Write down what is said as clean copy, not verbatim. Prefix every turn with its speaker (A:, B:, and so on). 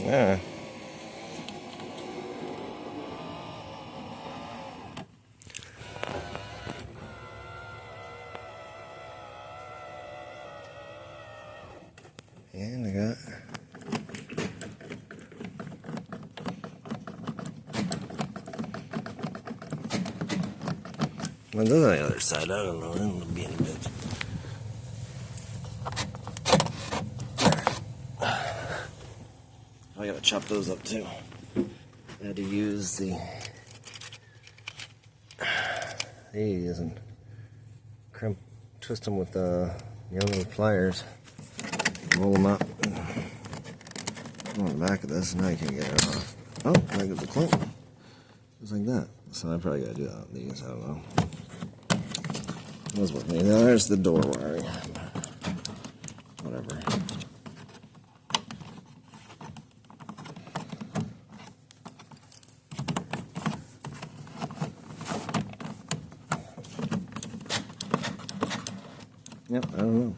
A: Yeah. And I got well, those on the other side. I don't know. It'll be in a bit. I gotta chop those up too. I had to use these and twist them with the little pliers, roll them up. On the back of this, now you can get it off. Oh, I got the clunk. Just like that. So I probably gotta do that with these. I don't know. Those with me. Now there's the door wiring. Whatever. Yep, I don't know.